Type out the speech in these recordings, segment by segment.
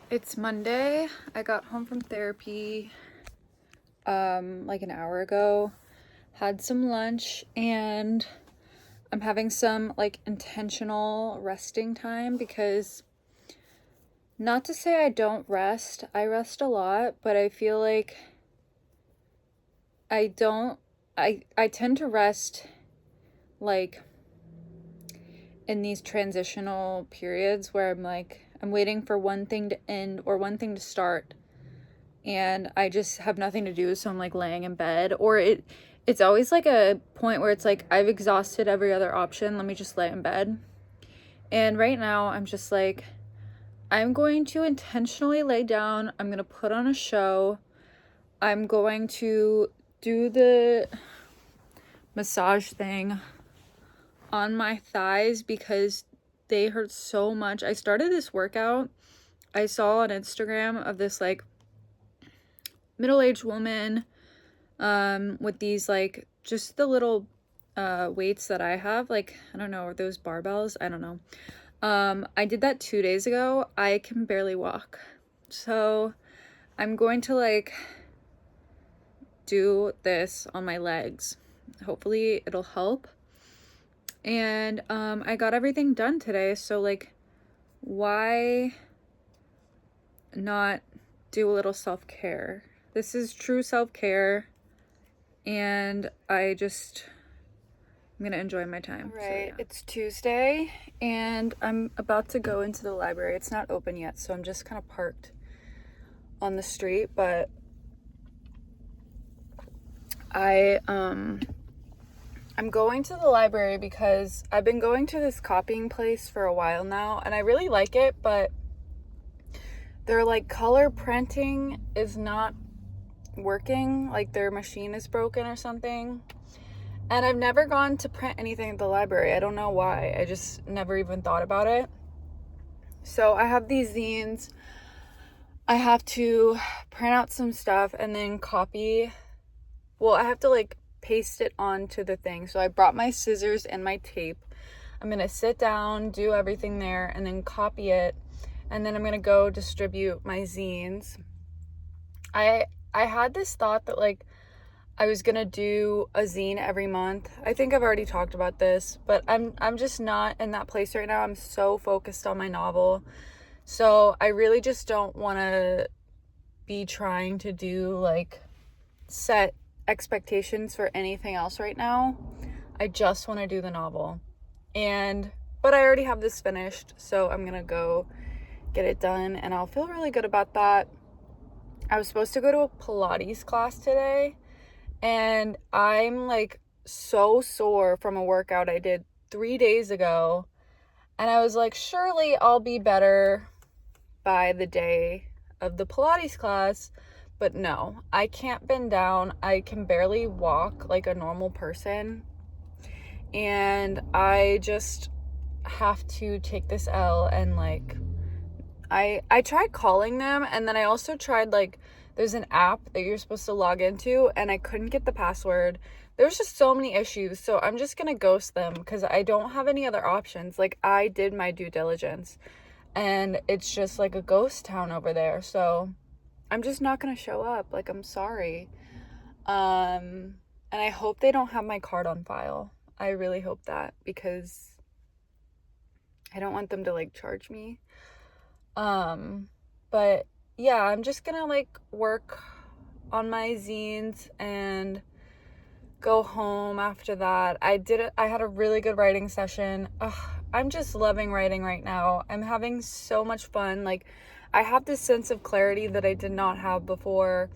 It's Monday. I got home from therapy like an hour ago. Had some lunch and I'm having some like intentional resting time because not to say I don't rest. I rest a lot, but I feel like I don't I tend to rest like in these transitional periods where I'm waiting for one thing to end or one thing to start and I just have nothing to do, so I'm like laying in bed, or it's always like a point where it's like I've exhausted every other option, let me just lay in bed. And right now I'm just like, I'm going to intentionally lay down, I'm going to put on a show, I'm going to do the massage thing on my thighs because they hurt so much. I started this workout I saw on Instagram of this like middle-aged woman with these like just the little weights that I have, like I don't know, are those barbells? I don't know. I did that 2 days ago. I can barely walk, so I'm going to like do this on my legs. Hopefully it'll help. And I got everything done today, so like why not do a little self-care? This is true self-care, and I'm gonna enjoy my time. All right, so, yeah. It's Tuesday, and I'm about to go into the library. It's not open yet, so I'm just kind of parked on the street, but I'm going to the library because I've been going to this copying place for a while now, and I really like it, but their like color printing is not working, like their machine is broken or something. And I've never gone to print anything at the library. I don't know why. I just never even thought about it. So I have these zines. I have to print out some stuff and then copy. Well, I have to like paste it onto the thing. So I brought my scissors and my tape. I'm going to sit down, do everything there, and then copy it. And then I'm going to go distribute my zines. I had this thought that like I was gonna do a zine every month. I think I've already talked about this, but I'm just not in that place right now. I'm so focused on my novel. So I really just don't want to be trying to do like set expectations for anything else right now. I just want to do the novel. But I already have this finished, so I'm gonna go get it done and I'll feel really good about that. I was supposed to go to a Pilates class today, and I'm like so sore from a workout I did 3 days ago. And I was like, surely I'll be better by the day of the Pilates class. But no, I can't bend down. I can barely walk like a normal person. And I just have to take this L and like, I tried calling them, and then I also tried like, there's an app that you're supposed to log into and I couldn't get the password. There's just so many issues, so I'm just gonna ghost them because I don't have any other options. Like, I did my due diligence and it's just like a ghost town over there, so I'm just not gonna show up. Like, I'm sorry. And I hope they don't have my card on file. I really hope that, because I don't want them to like charge me. But yeah, I'm just gonna like work on my zines and go home after that. I had a really good writing session. I'm just loving writing right now. I'm having so much fun. Like, I have this sense of clarity that I did not have before,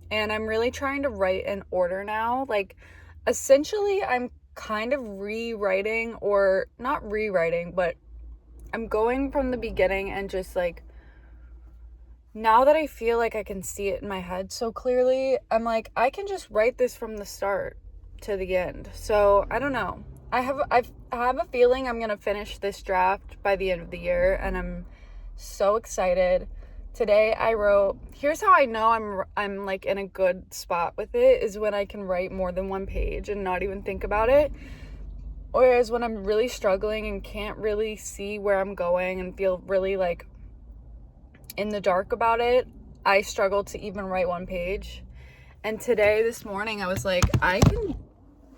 and I'm really trying to write in order now. Like, essentially I'm kind of rewriting, or not rewriting, but I'm going from the beginning and just like, now that I feel like I can see it in my head so clearly, I'm like, I can just write this from the start to the end. So I don't know. I have a feeling I'm gonna finish this draft by the end of the year, and I'm so excited. Today I wrote, here's how I know I'm like in a good spot with it, is when I can write more than one page and not even think about it. Whereas when I'm really struggling and can't really see where I'm going and feel really like in the dark about it. I struggled to even write one page. And this morning, I was like, I can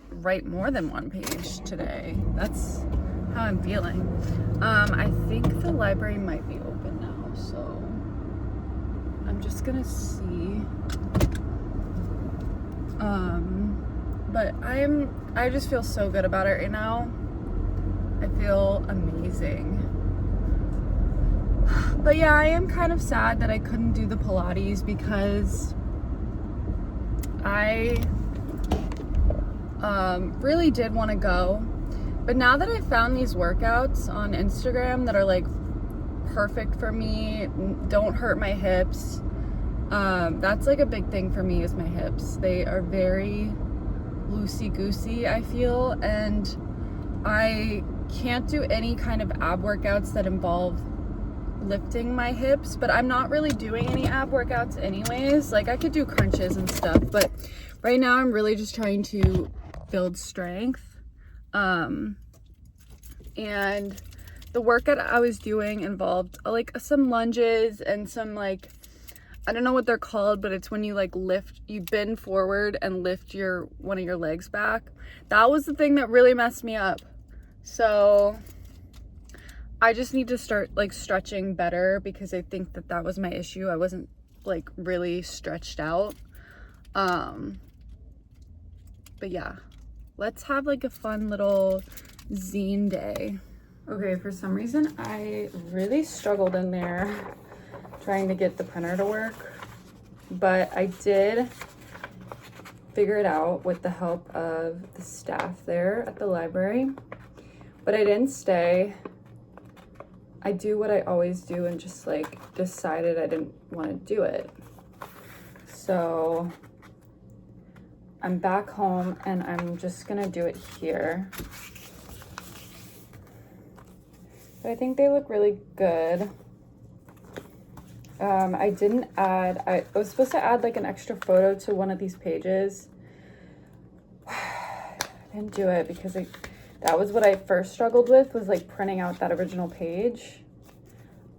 write more than one page today. That's how I'm feeling. I think the library might be open now, so I'm just gonna see. But I just feel so good about it right now. I feel amazing. But yeah, I am kind of sad that I couldn't do the Pilates because I really did want to go. But now that I found these workouts on Instagram that are like perfect for me, don't hurt my hips, that's like a big thing for me is my hips. They are very loosey-goosey, I feel, and I can't do any kind of ab workouts that involve lifting my hips, but I'm not really doing any ab workouts anyways. Like I could do crunches and stuff, but right now I'm really just trying to build strength. And the workout I was doing involved like some lunges and some like, I don't know what they're called, but it's when you like you bend forward and lift one of your legs back. That was the thing that really messed me up. So I just need to start like stretching better because I think that was my issue. I wasn't like really stretched out. But yeah, let's have like a fun little zine day. Okay, for some reason I really struggled in there trying to get the printer to work, but I did figure it out with the help of the staff there at the library. But I didn't stay. I do what I always do and just like decided I didn't want to do it. So I'm back home and I'm just gonna do it here. But I think they look really good. I didn't add, I was supposed to add like an extra photo to one of these pages. I didn't do it because that was what I first struggled with, was like printing out that original page.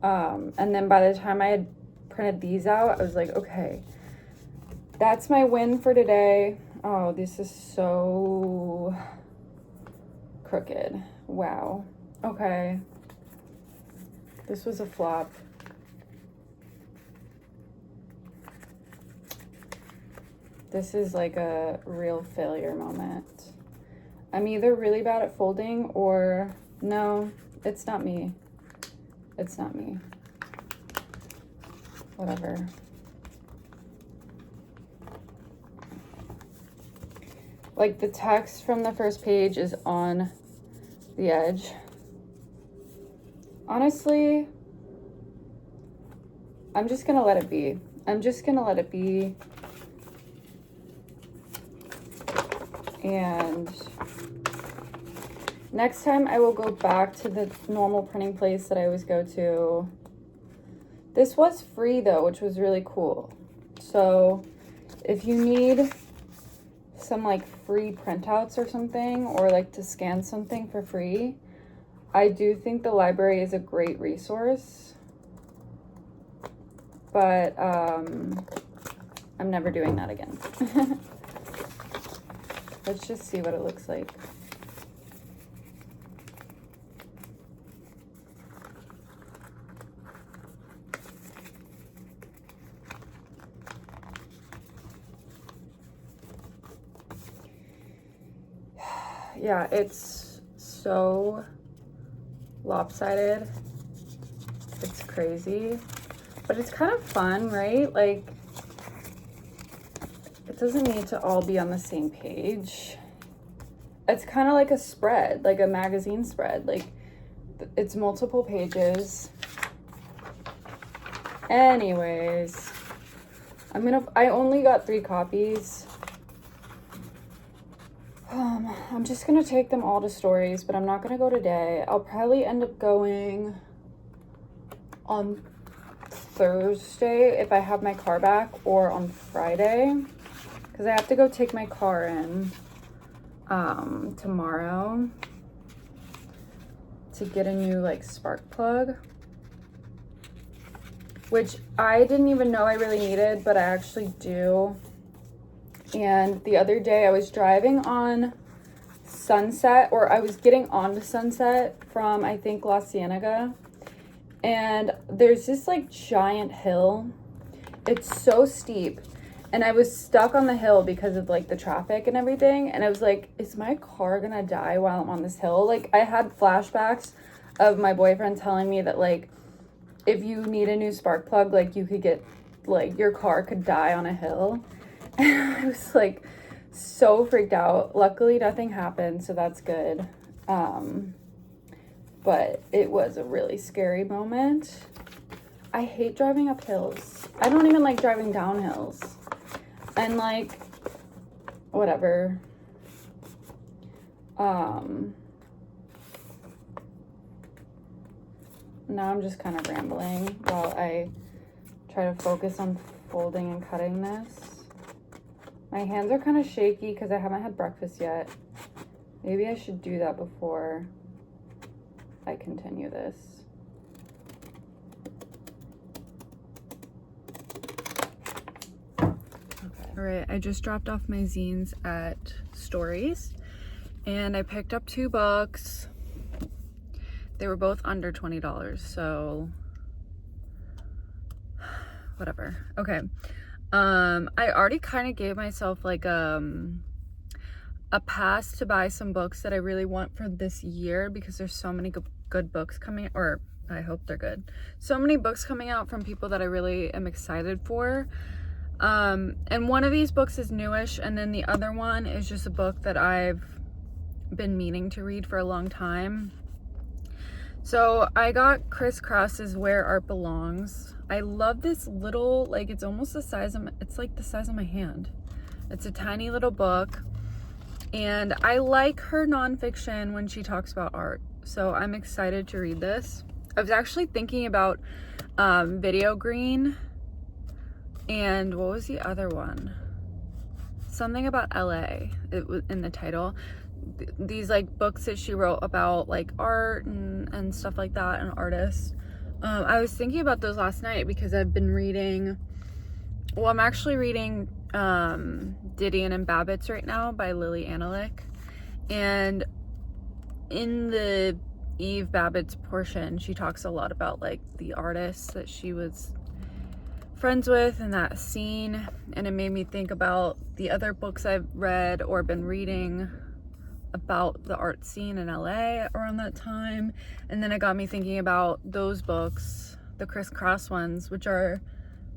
And then by the time I had printed these out, I was like, okay, that's my win for today. Oh, this is so crooked. Wow. Okay. This was a flop. This is like a real failure moment. I'm either really bad at folding or no, it's not me. It's not me. Whatever. Like the text from the first page is on the edge. Honestly, I'm just gonna let it be. I'm just gonna let it be. And next time I will go back to the normal printing place that I always go to. This was free though, which was really cool. So if you need some like free printouts or something, or like to scan something for free, I do think the library is a great resource. But I'm never doing that again. Let's just see what it looks like. Yeah, it's so lopsided. It's crazy, but it's kind of fun, right? Like, it doesn't need to all be on the same page. It's kind of like a spread, like a magazine spread. Like, it's multiple pages. Anyways, I only got 3 copies. I'm just gonna take them all to Stories, but I'm not gonna go today. I'll probably end up going on Thursday if I have my car back, or on Friday, because I have to go take my car in tomorrow to get a new like spark plug. which I didn't even know I really needed, but I actually do. And the other day I was driving on Sunset, or I was getting onto Sunset from, I think, La Cienega. And there's this like giant hill. It's so steep. And I was stuck on the hill because of like the traffic and everything. And I was like, is my car gonna die while I'm on this hill? Like, I had flashbacks of my boyfriend telling me that like, if you need a new spark plug, like you could get, like your car could die on a hill. And I was like so freaked out. Luckily nothing happened, so that's good. But it was a really scary moment. I hate driving up hills. I don't even like driving down hills. And like, whatever. Now I'm just kind of rambling while I try to focus on folding and cutting this. My hands are kind of shaky because I haven't had breakfast yet. Maybe I should do that before I continue this. Okay. All right, I just dropped off my zines at Stories and I picked up 2 books. They were both under $20, so whatever. Okay. I already kind of gave myself like a pass to buy some books that I really want for this year because there's so many good books coming, or I hope they're good. So many books coming out from people that I really am excited for. And one of these books is newish, and then the other one is just a book that I've been meaning to read for a long time. So I got Chris Cross's Where Art Belongs. I love this little, like, it's almost the size of, it's like the size of my hand. It's a tiny little book. And I like her nonfiction when she talks about art. So I'm excited to read this. I was actually thinking about Video Green. And what was the other one? Something about LA, it was in the title. These like books that she wrote about like art and stuff like that, and artists. I was thinking about those last night because I've been reading, well, I'm actually reading Didion and Babbitts right now by Lily Analick. And in the Eve Babbitts portion, she talks a lot about like the artists that she was friends with in that scene, and it made me think about the other books I've read or been reading about the art scene in LA around that time. And then it got me thinking about those books, the Chris Cross ones, which are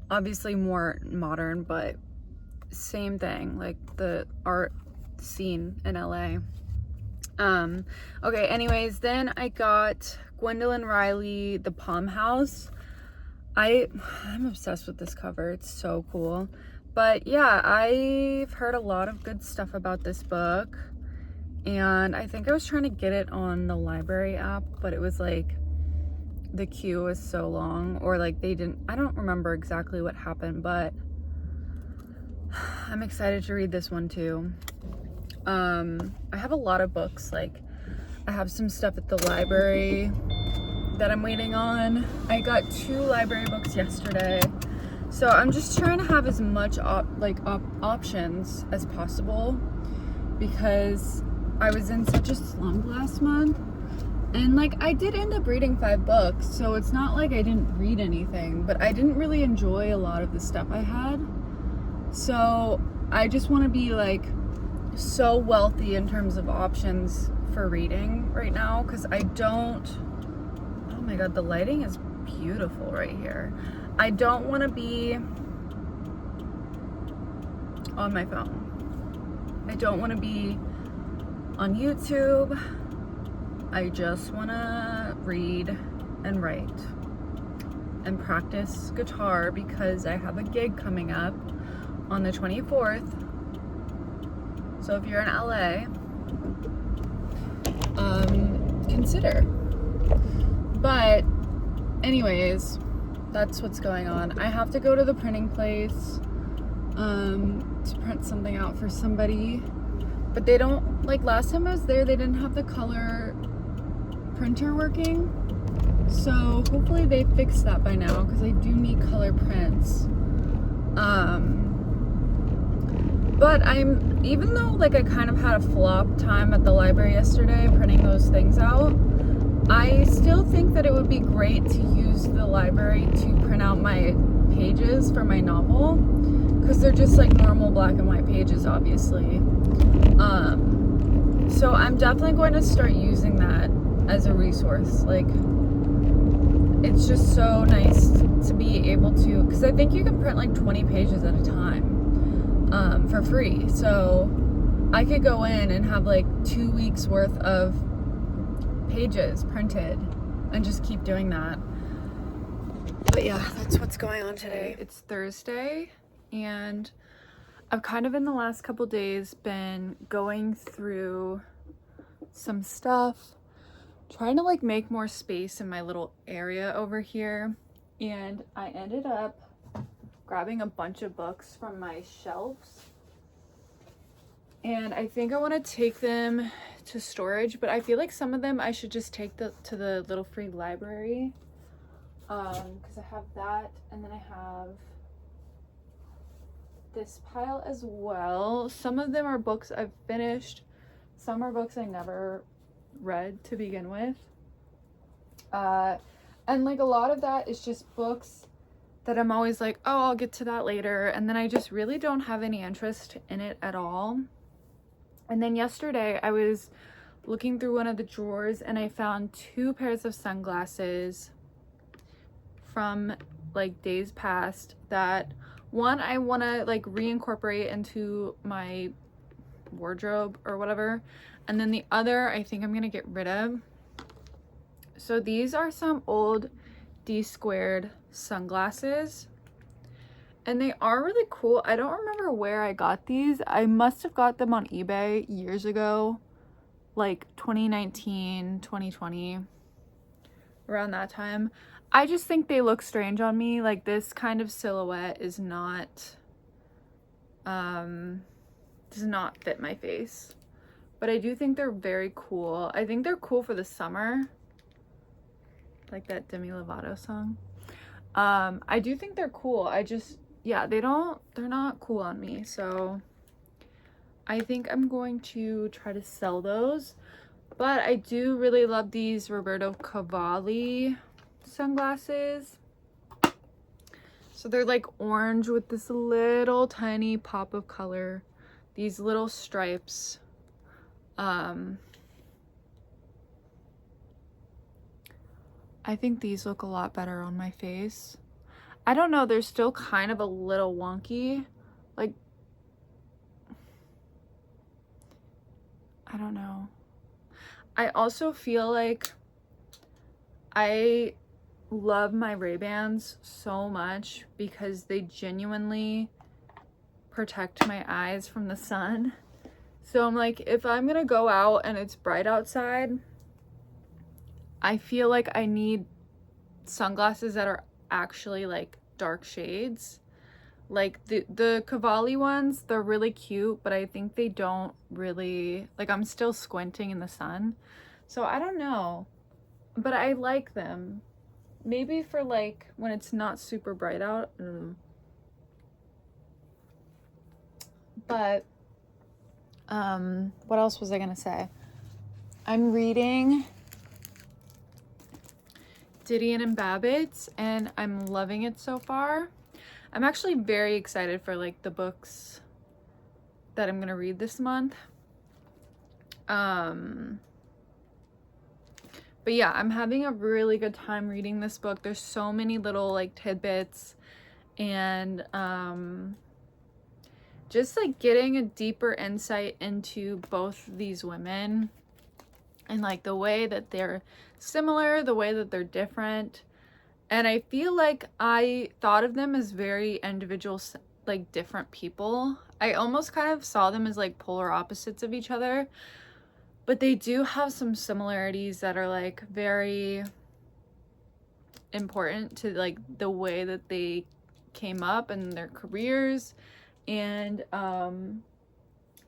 obviously more modern, but same thing, like the art scene in LA. Okay, anyways, then I got Gwendolyn Riley, The Palm House. I'm obsessed with this cover. It's so cool. But yeah, I've heard a lot of good stuff about this book. And I think I was trying to get it on the library app, but it was like the queue was so long, or like they didn't, I don't remember exactly what happened, but I'm excited to read this one too. I have a lot of books. Like I have some stuff at the library that I'm waiting on. I got 2 library books yesterday. So I'm just trying to have as much options as possible because I was in such a slump last month, and like I did end up reading 5 books, so it's not like I didn't read anything, but I didn't really enjoy a lot of the stuff I had. So I just want to be like so wealthy in terms of options for reading right now, because I don't, oh my god, the lighting is beautiful right here. I don't want to be on my phone. I don't want to be on YouTube. I just want to read and write and practice guitar because I have a gig coming up on the 24th. So if you're in LA, consider. But anyways, that's what's going on. I have to go to the printing place to print something out for somebody. But they don't, like last time I was there, they didn't have the color printer working. So hopefully they fixed that by now, because I do need color smaller prints. But even though like I kind of had a flop time at the library yesterday printing those things out, I still think that it would be great to use the library to print out my pages for my novel, because they're just like normal black and white pages, obviously. So I'm definitely going to start using that as a resource. Like, it's just so nice to be able to, because I think you can print like 20 pages at a time for free. So I could go in and have like 2 weeks worth of pages printed and just keep doing that. But yeah, that's what's going on today. It's Thursday, and I've kind of in the last couple days been going through some stuff, trying to like make more space in my little area over here, and I ended up grabbing a bunch of books from my shelves, and I think I want to take them to storage, but I feel like some of them I should just take to the little free library, because I have that, and then I have this pile as well. Some of them are books I've finished, some are books I never read to begin with, and like a lot of that is just books that I'm always like, oh, I'll get to that later, and then I just really don't have any interest in it at all. And then yesterday I was looking through one of the drawers and I found 2 pairs of sunglasses from like days past that one I want to like reincorporate into my wardrobe or whatever, and then the other I think I'm gonna get rid of. So these are some old D-squared sunglasses, and they are really cool. I don't remember where I got these. I must have got them on eBay years ago, like 2019, 2020, around that time. I just think they look strange on me. Like, this kind of silhouette is not, does not fit my face. But I do think they're very cool. I think they're cool for the summer, like that Demi Lovato song. I do think they're cool. I just, yeah, they're not cool on me. So I think I'm going to try to sell those. But I do really love these Roberto Cavalli sunglasses. So they're like orange with this little tiny pop of color, these little stripes. I think these look a lot better on my face. I don't know, they're still kind of a little wonky. Like, I don't know. I also feel like I love my Ray-Bans so much because they genuinely protect my eyes from the sun. So I'm like, if I'm gonna go out and it's bright outside, I feel like I need sunglasses that are actually like dark shades. Like the Cavalli ones, they're really cute, but I think they don't really, like, I'm still squinting in the sun. So I don't know, but I like them. Maybe for like when it's not super bright out. But what else was I gonna say? I'm reading Didion and Babbitts, and I'm loving it so far. I'm actually very excited for like the books that I'm gonna read this month. But yeah, I'm having a really good time reading this book. There's so many little like tidbits, and just like getting a deeper insight into both these women and like the way that they're similar, the way that they're different. And I feel like I thought of them as very individual, like different people. I almost kind of saw them as like polar opposites of each other, but they do have some similarities that are like very important to like the way that they came up and their careers. And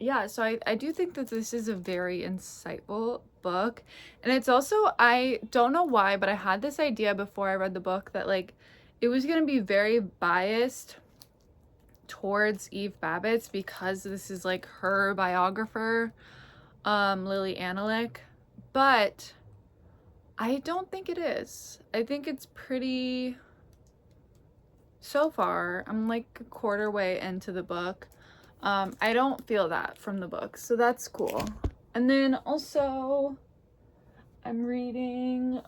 yeah, so I do think that this is a very insightful book. And it's also, I don't know why, but I had this idea before I read the book that like it was going to be very biased towards Eve Babbitt because this is like her biographer, Lily Analick, but I don't think it is. I think it's pretty, so far, I'm like a quarter way into the book. I don't feel that from the book, so that's cool. And then also, I'm reading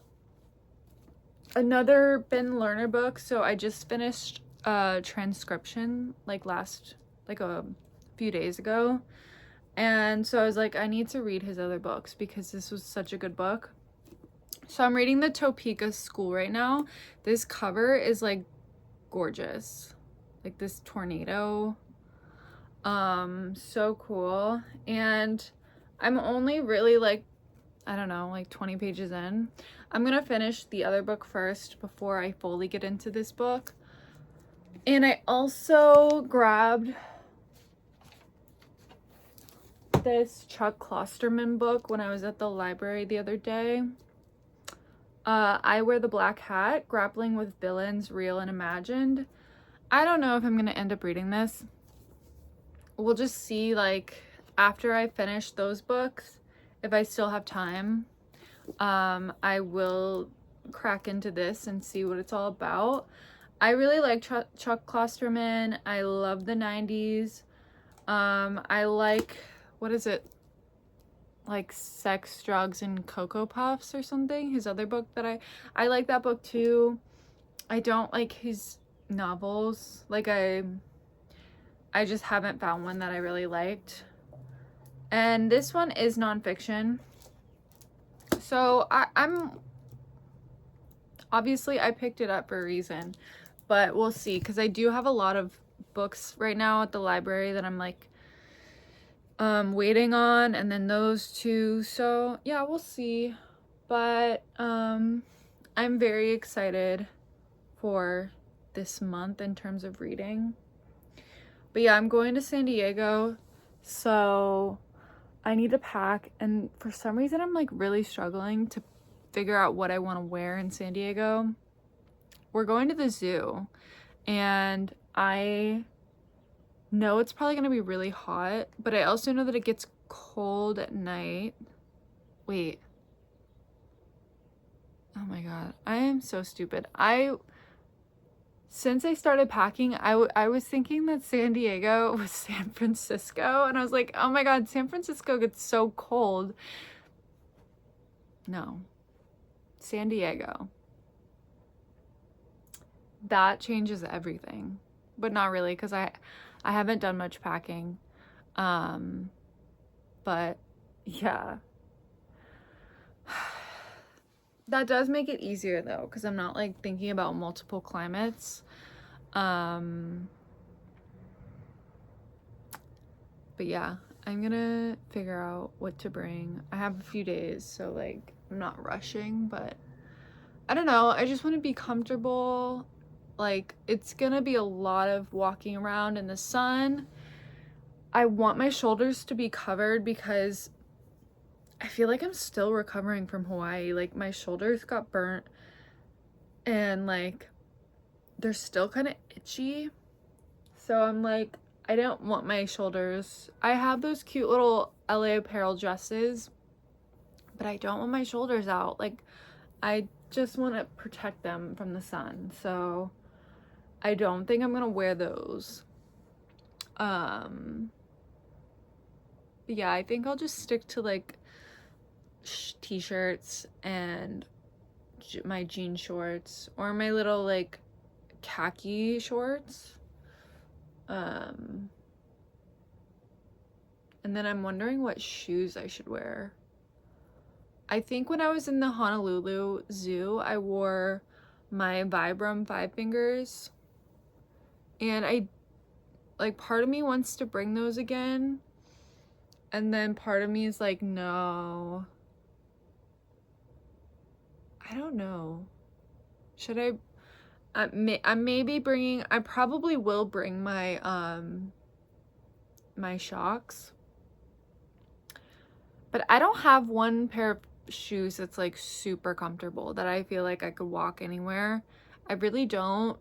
another Ben Lerner book. So I just finished Transcription like a few days ago, and so I was like, I need to read his other books because this was such a good book. So I'm reading the Topeka School right now. This cover is like gorgeous, like this tornado, so cool. And I'm only really like, I don't know, like 20 pages in. I'm gonna finish the other book first before I fully get into this book. And I also grabbed this Chuck Klosterman book when I was at the library the other day. I Wear the Black Hat, Grappling with Villains, Real and Imagined. I don't know if I'm gonna end up reading this. We'll just see, like, after I finish those books, if I still have time, I will crack into this and see what it's all about. I really like Chuck Klosterman. I love the 90s. I like, what is it? Like Sex, Drugs, and Cocoa Puffs or something. His other book that I like that book too. I don't like his novels. Like I just haven't found one that I really liked. And this one is nonfiction. So I'm obviously I picked it up for a reason, but we'll see, because I do have a lot of books right now at the library that I'm like waiting on, and then those two. So yeah, we'll see. But I'm very excited for this month in terms of reading. But yeah, I'm going to San Diego, so I need to pack, and for some reason I'm like really struggling to figure out what I want to wear in San Diego. We're going to the zoo, and I know it's probably going to be really hot, but I also know that it gets cold at night. Wait. Oh my god, I am so stupid. Since I started packing, I was thinking that San Diego was San Francisco, and I was like, oh my god, San Francisco gets so cold. No. San Diego. That changes everything. But not really, because I haven't done much packing. But yeah. That does make it easier though, because I'm not like thinking about multiple climates. But yeah, I'm gonna figure out what to bring. I have a few days, so like I'm not rushing, but I don't know. I just want to be comfortable. Like, it's gonna be a lot of walking around in the sun. I want my shoulders to be covered because I feel like I'm still recovering from Hawaii. Like, my shoulders got burnt and like they're still kind of itchy. So I'm like, I don't want my shoulders. I have those cute little LA Apparel dresses, but I don't want my shoulders out. Like, I just want to protect them from the sun. So I don't think I'm gonna wear those. But yeah, I think I'll just stick to like t-shirts and my jean shorts, or my little like khaki shorts. And then I'm wondering what shoes I should wear. I think when I was in the Honolulu Zoo, I wore my Vibram 5 fingers, and I like, part of me wants to bring those again, and then part of me is like, no, I don't know. Should I? I may be bringing. I probably will bring my my Shocks, but I don't have one pair of shoes that's like super comfortable that I feel like I could walk anywhere. I really don't.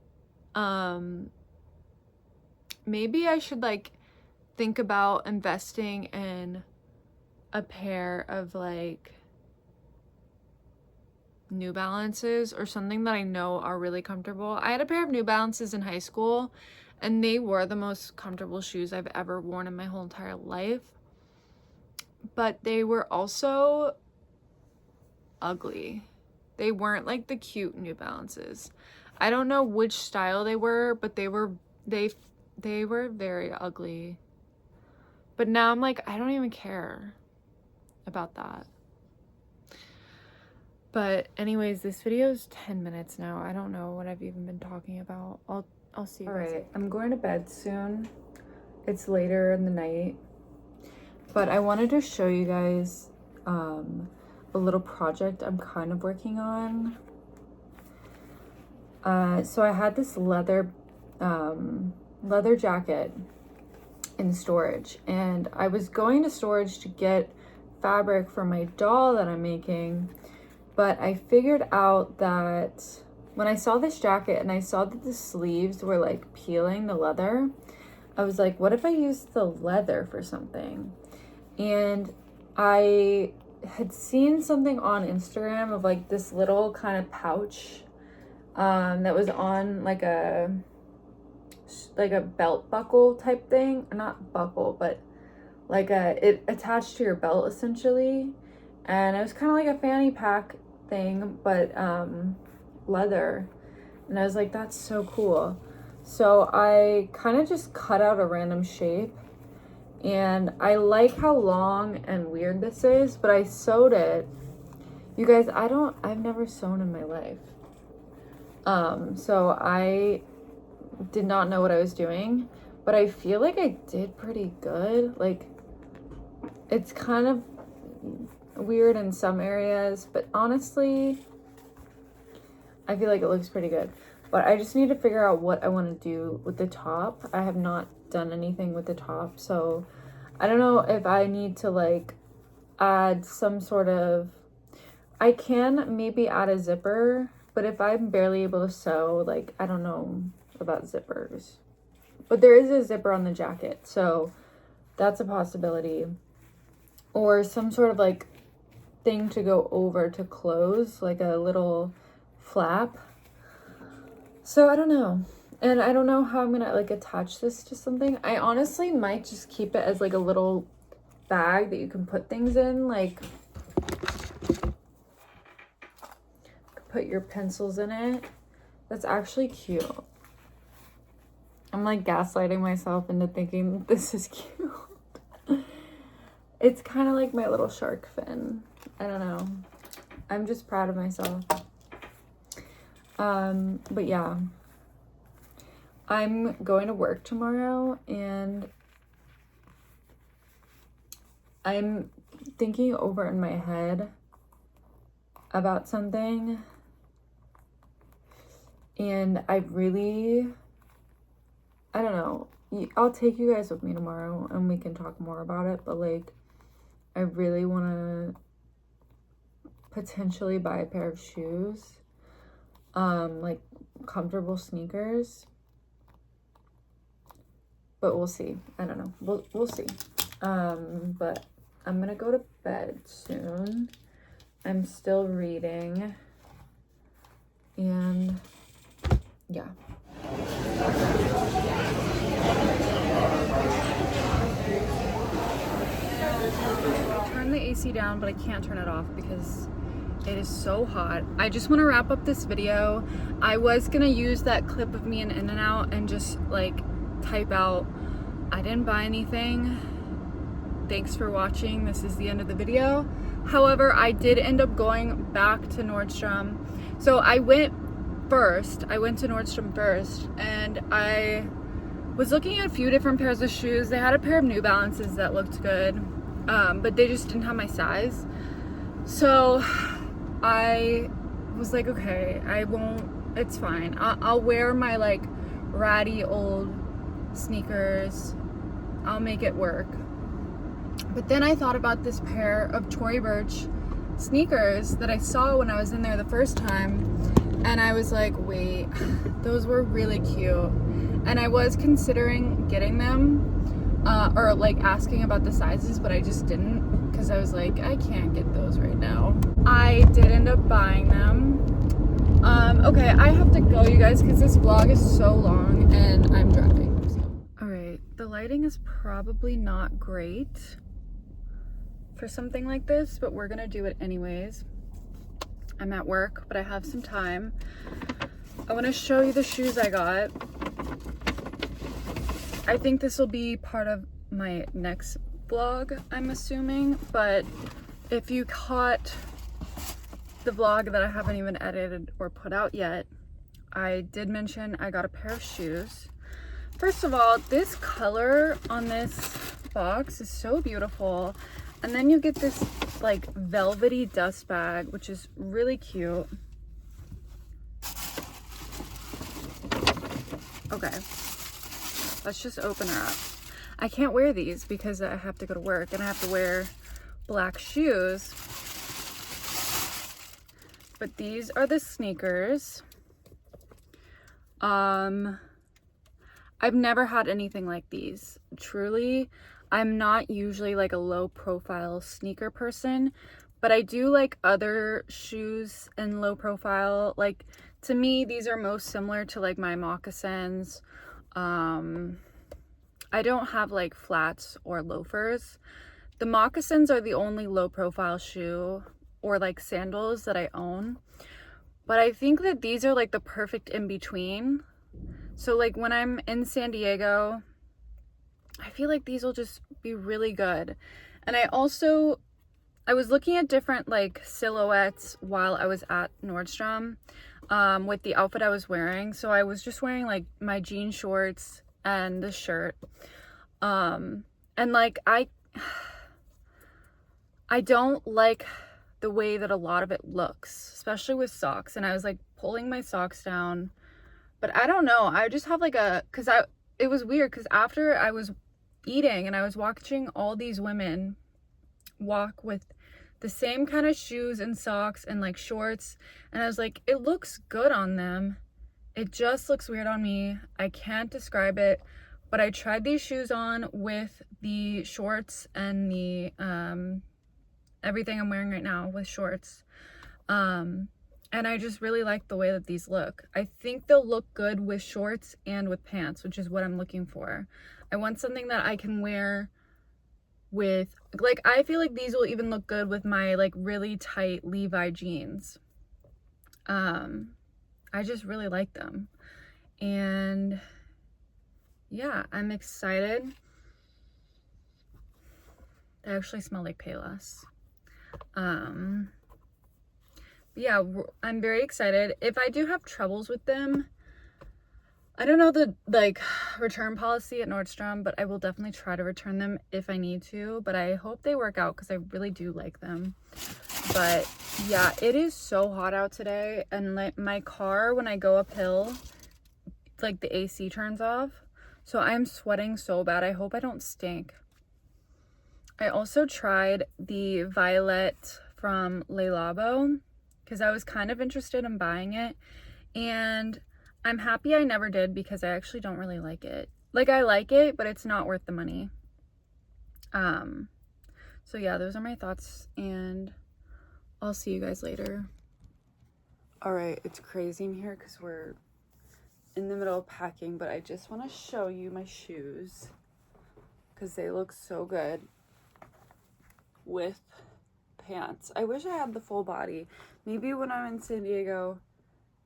Maybe I should like think about investing in a pair of like New Balances or something that I know are really comfortable. I had a pair of New Balances in high school and they were the most comfortable shoes I've ever worn in my whole entire life. But they were also ugly. They weren't like the cute New Balances. I don't know which style they were, but they were very ugly. But now I'm like, I don't even care about that. But anyways, this video is 10 minutes now. I don't know what I've even been talking about. I'll see you guys. All right, I'm going to bed soon. It's later in the night. But I wanted to show you guys a little project I'm kind of working on. So I had this leather jacket in storage, and I was going to storage to get fabric for my doll that I'm making. But I figured out that when I saw this jacket and I saw that the sleeves were like peeling the leather, I was like, what if I used the leather for something? And I had seen something on Instagram of like this little kind of pouch that was on like a belt buckle type thing. Not buckle, but like it attached to your belt essentially. And it was kind of like a fanny pack thing, but leather. And I was like, that's so cool. So I kind of just cut out a random shape, and I like how long and weird this is, but I sewed it. You guys, I've never sewn in my life. So I did not know what I was doing, but I feel like I did pretty good. Like, it's kind of weird in some areas, but honestly I feel like it looks pretty good. But I just need to figure out what I want to do with the top. I have not done anything with the top, so I don't know if I need to like add some sort of, I can maybe add a zipper, but if I'm barely able to sew, like, I don't know about zippers. But there is a zipper on the jacket, so that's a possibility. Or some sort of like thing to go over to close, like a little flap. So I don't know. And I don't know how I'm gonna like attach this to something. I honestly might just keep it as like a little bag that you can put things in, like put your pencils in it. That's actually cute. I'm like gaslighting myself into thinking this is cute. It's kind of like my little shark fin. I don't know. I'm just proud of myself. But yeah. I'm going to work tomorrow, and I'm thinking over in my head about something, and I don't know, I'll take you guys with me tomorrow and we can talk more about it, but like, I really want to potentially buy a pair of shoes, like comfortable sneakers. But we'll see. I don't know. We'll see. But I'm gonna go to bed soon. I'm still reading. And yeah. Turn the AC down, but I can't turn it off because it is so hot. I just want to wrap up this video. I was gonna use that clip of me in In-N-Out and just like type out, I didn't buy anything, thanks for watching, this is the end of the video. However, I did end up going back to Nordstrom. So I went to Nordstrom first, and I was looking at a few different pairs of shoes. They had a pair of New Balances that looked good, but they just didn't have my size. So I was like, okay, it's fine. I'll wear my like ratty old sneakers, I'll make it work. But then I thought about this pair of Tory Burch sneakers that I saw when I was in there the first time, and I was like, wait, those were really cute. And I was considering getting them, or like asking about the sizes, but I just didn't, because I was like, I can't get those right now. I did end up buying them. Okay, I have to go, you guys, because this vlog is so long and I'm driving. So. All right, the lighting is probably not great for something like this, but we're gonna do it anyways. I'm at work, but I have some time. I want to show you the shoes I got. I think this will be part of my next vlog, I'm assuming, but if you caught the vlog that I haven't even edited or put out yet, I did mention I got a pair of shoes. First of all, this color on this box is so beautiful. And then you get this like velvety dust bag, which is really cute. Okay, let's just open her up. I can't wear these because I have to go to work and I have to wear black shoes. But these are the sneakers. I've never had anything like these. Truly, I'm not usually like a low profile sneaker person, but I do like other shoes in low profile. Like, to me, these are most similar to like my moccasins. I don't have like flats or loafers. The moccasins are the only low profile shoe or like sandals that I own. But I think that these are like the perfect in between. So like when I'm in San Diego, I feel like these will just be really good. And I was looking at different like silhouettes while I was at Nordstrom with the outfit I was wearing. So I was just wearing like my jean shorts and the shirt. And like I don't like the way that a lot of it looks, especially with socks. And I was like pulling my socks down, but I don't know. I just have like it was weird because after I was eating and I was watching all these women walk with the same kind of shoes and socks and like shorts, and I was like, it looks good on them. It just looks weird on me. I can't describe it, but I tried these shoes on with the shorts and the everything I'm wearing right now with shorts. And I just really like the way that these look. I think they'll look good with shorts and with pants, which is what I'm looking for. I want something that I can wear with, like, I feel like these will even look good with my like really tight Levi jeans. I just really like them. And yeah, I'm excited. They actually smell like Payless. Yeah, I'm very excited. If I do have troubles with them, I don't know the like return policy at Nordstrom, but I will definitely try to return them if I need to. But I hope they work out because I really do like them. But yeah, it is so hot out today, and like my car, when I go uphill, like the AC turns off, so I'm sweating so bad. I hope I don't stink. I also tried the Violet from Le Labo because I was kind of interested in buying it, and I'm happy I never did because I actually don't really like it. Like, I like it, but it's not worth the money. So yeah, those are my thoughts, and I'll see you guys later. All right, it's crazy in here because we're in the middle of packing, but I just want to show you my shoes because they look so good with pants. I wish I had the full body. Maybe when I'm in San Diego,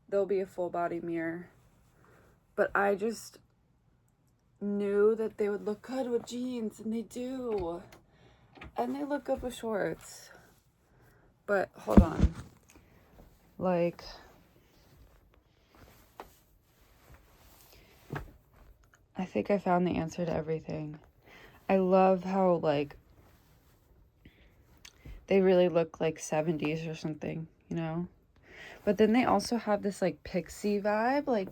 there'll be a full body mirror. But I just knew that they would look good with jeans, and they do. And they look good with shorts. But hold on. Like, I think I found the answer to everything. I love how, like, they really look like 70s or something, you know? But then they also have this, like, Pixie vibe. Like,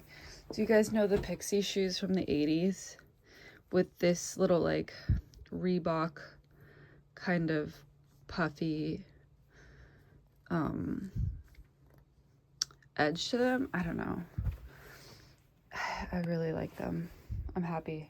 do you guys know the Pixie shoes from the 80s? With this little, like, Reebok kind of puffy edge to them. I don't know. I really like them. I'm happy.